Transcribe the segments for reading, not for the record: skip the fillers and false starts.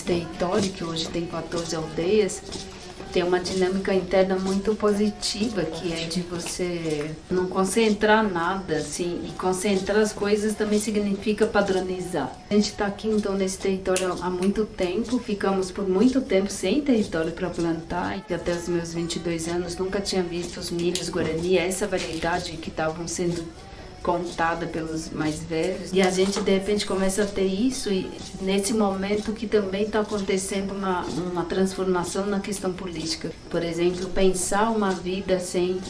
nesse território, que hoje tem 14 aldeias, tem uma dinâmica interna muito positiva, que é de você não concentrar nada, assim, e concentrar as coisas também significa padronizar. A gente está aqui, então, nesse território há muito tempo, ficamos por muito tempo sem território para plantar, e até os meus 22 anos nunca tinha visto os milhos guarani, essa variedade que estavam sendo contada pelos mais velhos, e a gente de repente começa a ter isso, e nesse momento que também está acontecendo uma transformação na questão política. Por exemplo, pensar uma vida sem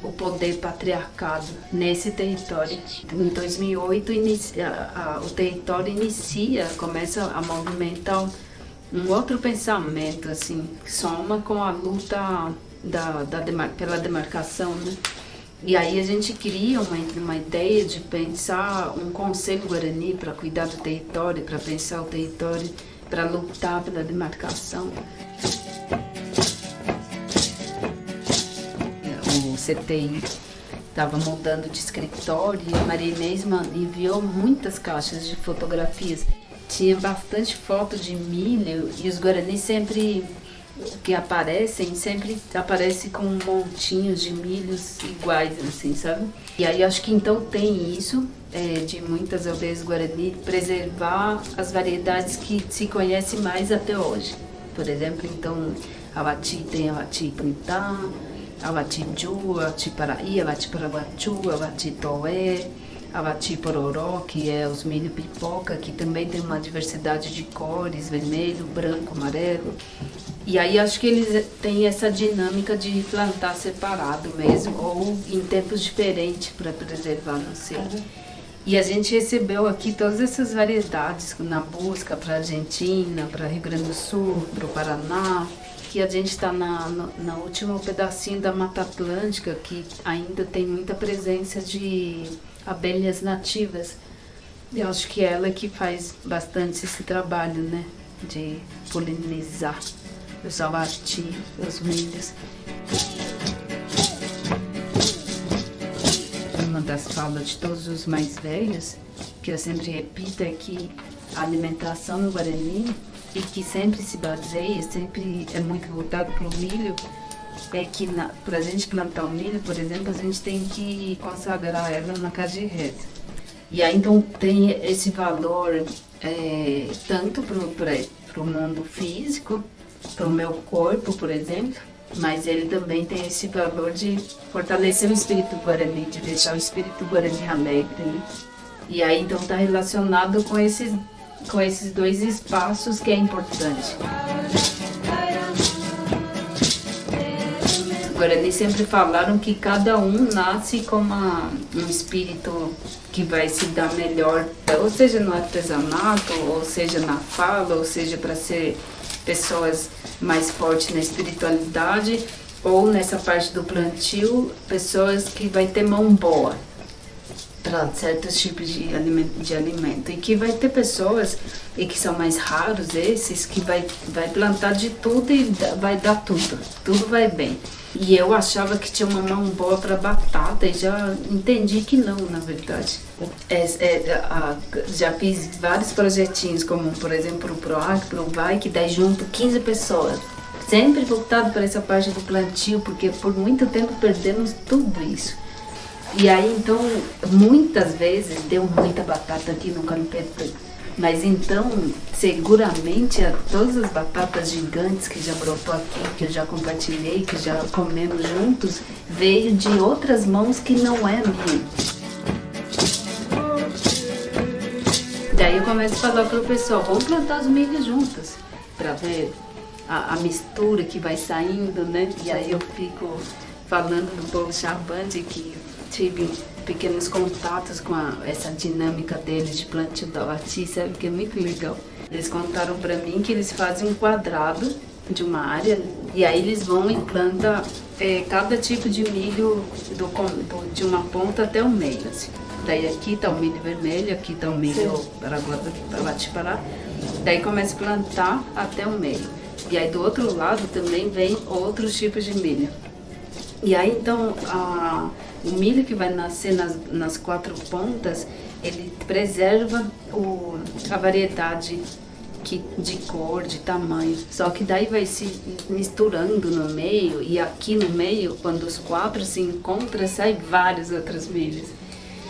o poder patriarcado nesse território. Em 2008 o território começa a movimentar um outro pensamento, assim, que soma com a luta pela demarcação, né? E aí a gente cria uma ideia de pensar um conselho guarani para cuidar do território, para pensar o território, para lutar pela demarcação. O CTI estava mudando de escritório e a Maria Inês enviou muitas caixas de fotografias. Tinha bastante foto de milho e os guaranis sempre aparece com montinhos de milhos iguais, assim, sabe? E aí acho que então tem isso, de muitas aldeias guarani, preservar as variedades que se conhece mais até hoje. Por exemplo, então, Awati tem Awati Puntá, Awati Ju, Awati Paraí, Awati Paraguaçu, Awati Toé, Awati Pororó, que é os milho pipoca, que também tem uma diversidade de cores, vermelho, branco, amarelo. E aí acho que eles têm essa dinâmica de plantar separado mesmo, ou em tempos diferentes para preservar, não sei. E a gente recebeu aqui todas essas variedades na busca para a Argentina, para Rio Grande do Sul, para o Paraná, que a gente está na último pedacinho da Mata Atlântica, que ainda tem muita presença de abelhas nativas. Eu acho que ela que faz bastante esse trabalho, né, de polinizar os awati, os milhos. Uma das falas de todos os mais velhos, que eu sempre repito, é que a alimentação no Guarani, e que sempre se baseia, sempre é muito voltado para o milho, é que para a gente plantar o milho, por exemplo, a gente tem que consagrar ela na casa de reza. E aí então tem esse valor tanto para o mundo físico, para o meu corpo, por exemplo, mas ele também tem esse valor de fortalecer o espírito guarani, de deixar o espírito guarani alegre, né? E aí então está relacionado com esses dois espaços que é importante. Os guarani sempre falaram que cada um nasce com um espírito que vai se dar melhor, ou seja no artesanato, ou seja na fala, ou seja para ser pessoas mais fortes na espiritualidade, ou nessa parte do plantio, pessoas que vai ter mão boa para certos tipos de alimento. E que vai ter pessoas, e que são mais raros esses, que vai plantar de tudo e vai dar tudo vai bem. E eu achava que tinha uma mão boa para batata e já entendi que não, na verdade. Já fiz vários projetinhos, como por exemplo o PROAC, PROVAI, que dá junto 15 pessoas. Sempre voltado para essa parte do plantio, porque por muito tempo perdemos tudo isso. E aí então, muitas vezes deu muita batata aqui no Campeto. Mas então, seguramente, todas as batatas gigantes que já brotou aqui, que eu já compartilhei, que já comemos juntos, veio de outras mãos que não é minha. Daí eu começo a falar para o pessoal, vamos plantar os milhos juntos, para ver a mistura que vai saindo, né? E aí eu fico falando do povo Chavante, que tive pequenos contatos com essa dinâmica deles de plantio da awati, sabe, que é muito legal. Eles contaram para mim que eles fazem um quadrado de uma área e aí eles vão e plantam cada tipo de milho de uma ponta até o meio, assim. Daí aqui tá o milho vermelho, aqui tá o milho Awati-Pará. Daí começa a plantar até o meio. E aí do outro lado também vem outros tipos de milho. E aí então o milho que vai nascer nas quatro pontas, ele preserva a variedade de cor, de tamanho. Só que daí vai se misturando no meio, e aqui no meio, quando os 4 se encontram, sai várias outras milhas.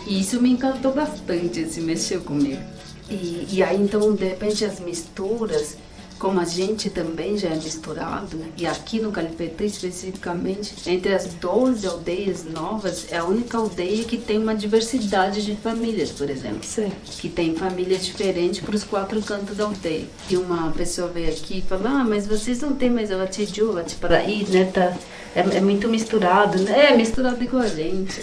E isso me encantou bastante, assim, mexeu comigo. E aí, então, de repente, as misturas, como a gente também já é misturado, e aqui no Calipetê especificamente, entre as 12 aldeias novas, é a única aldeia que tem uma diversidade de famílias, por exemplo. Sim. Que tem famílias diferentes para os 4 cantos da aldeia. E uma pessoa veio aqui e falou, mas vocês não tem mais o Atiju, Atiparaí, né? Tá, é muito misturado, né? É misturado igual a gente.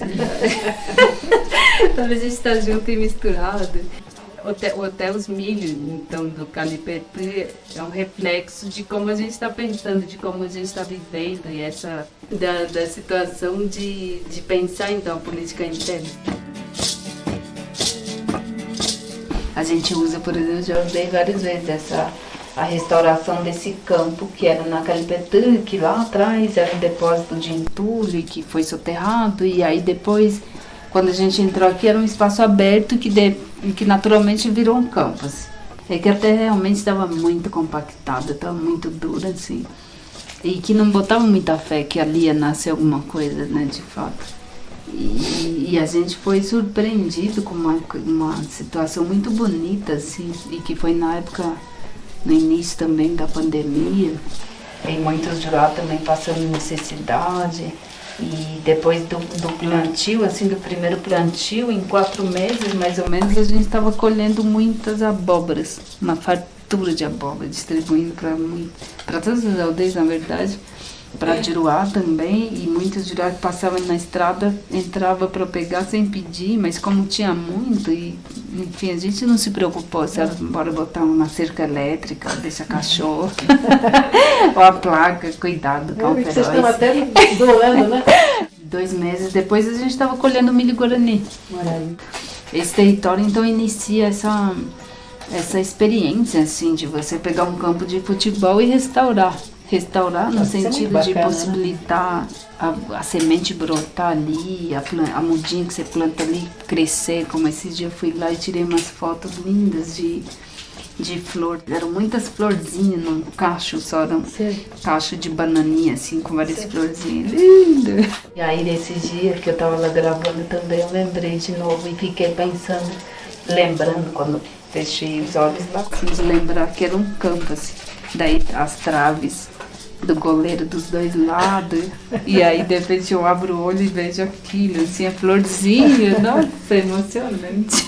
Talvez a gente está junto e misturado. Até os milhos, então, do Calipetê é um reflexo de como a gente está pensando, de como a gente está vivendo, e essa da situação de pensar, então, a política interna. A gente usa, por exemplo, já usei várias vezes a restauração desse campo que era na Calipetê, que lá atrás era um depósito de entulho que foi soterrado, e aí depois, quando a gente entrou aqui, era um espaço aberto que naturalmente virou um campus. É que até realmente estava muito compactada, estava muito dura, assim. E que não botava muita fé que ali ia nascer alguma coisa, né, de fato. E a gente foi surpreendido com uma situação muito bonita, assim, e que foi na época, no início também da pandemia, e muitos de lá também passando necessidade. E depois do plantio, assim, do primeiro plantio, em 4 meses, mais ou menos, a gente estava colhendo muitas abóboras, uma fartura de abóbora, distribuindo para todas as aldeias, na verdade, para Juruá também, e muitos Juruá que passavam na estrada, entrava para pegar sem pedir, mas como tinha muito, e enfim, a gente não se preocupou, sabe, bora botar uma cerca elétrica, deixa cachorro, ou a placa, cuidado, Vocês estão até doando, né? 2 meses depois a gente estava colhendo milho guarani. Esse território então inicia essa experiência, assim, de você pegar um campo de futebol e restaurar no sentido bacana, de possibilitar a semente brotar ali, a mudinha que você planta ali crescer, como esses dias eu fui lá e tirei umas fotos lindas de flor. Eram muitas florzinhas num cacho só, era um cacho de bananinha, assim, com várias florzinhas. Lindo! E aí, nesse dia que eu tava lá gravando também, eu lembrei de novo e fiquei pensando, lembrando, quando fechei os olhos lá, assim, de lembrar que era um campo, assim. Daí as traves do goleiro dos 2 lados, e aí de repente eu abro o olho e vejo aquilo, assim, a florzinha, nossa, emocionante.